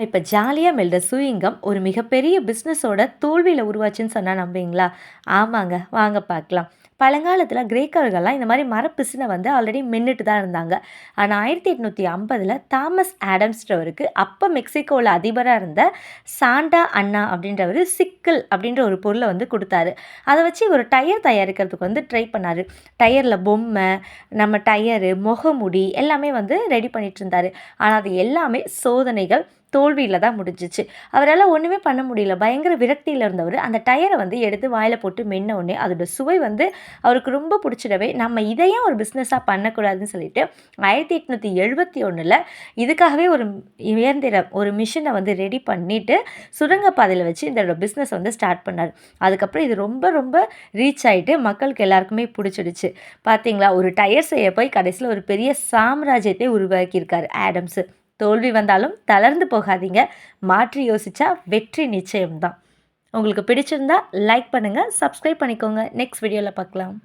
இப்போ ஜாலியாக மெல்ற சூயிங்கம் ஒரு மிகப்பெரிய பிஸ்னஸோட தோல்வியில் உருவாச்சுன்னு சொன்னால் நம்புவீங்களா? ஆமாங்க, வாங்க பார்க்கலாம். பழங்காலத்தில் கிரேக்கர்கள்லாம் இந்த மாதிரி மரப்பிசினை வந்து ஆல்ரெடி மென்னுட்டு தான் இருந்தாங்க. ஆனால் 1850 தாமஸ் ஆடம்ஸ்ன்றவருக்கு அப்போ மெக்சிகோவில் அதிபராக இருந்த சாண்டா அண்ணா அப்படின்றவர் சிக்கிள் அப்படின்ற ஒரு பொருளை வந்து கொடுத்தாரு. அதை வச்சு ஒரு டயர் தயாரிக்கிறதுக்கு வந்து ட்ரை பண்ணார். டயரில் பொம்மை, நம்ம டயரு, முகமுடி எல்லாமே வந்து ரெடி பண்ணிட்டு இருந்தார். ஆனால் அது எல்லாமே சோதனைகள் தோல்வியில் தான் முடிஞ்சிச்சு. அவரால் ஒன்றுமே பண்ண முடியல. பயங்கர விரக்தியில் இருந்தவர் அந்த டயரை வந்து எடுத்து வாயில் போட்டு மென்ன உடனே அதோட சுவை வந்து அவருக்கு ரொம்ப பிடிச்சிடவே, நம்ம இதையும் ஒரு பிஸ்னஸாக பண்ணக்கூடாதுன்னு சொல்லிட்டு 1871 இதுக்காகவே ஒரு இயந்திரம், ஒரு மிஷினை வந்து ரெடி பண்ணிட்டு சுரங்கப்பாதையில் வச்சு இதோட பிஸ்னஸ் வந்து ஸ்டார்ட் பண்ணார். அதுக்கப்புறம் இது ரொம்ப ரொம்ப ரீச் ஆகிட்டு மக்களுக்கு எல்லாருக்குமே பிடிச்சிடுச்சு. பார்த்தீங்களா, ஒரு டயர் செய்ய போய் கடைசியில் ஒரு பெரிய சாம்ராஜ்யத்தை உருவாக்கியிருக்காரு ஆடம்ஸு. தோல்வி வந்தாலும் தளர்ந்து போகாதீங்க. மாற்றி யோசிச்சா வெற்றி நிச்சயம்தான். உங்களுக்கு பிடிச்சிருந்தா லைக் பண்ணுங்கள், சப்ஸ்கிரைப் பண்ணிக்கோங்க. நெக்ஸ்ட் வீடியோவில் பார்க்கலாம்.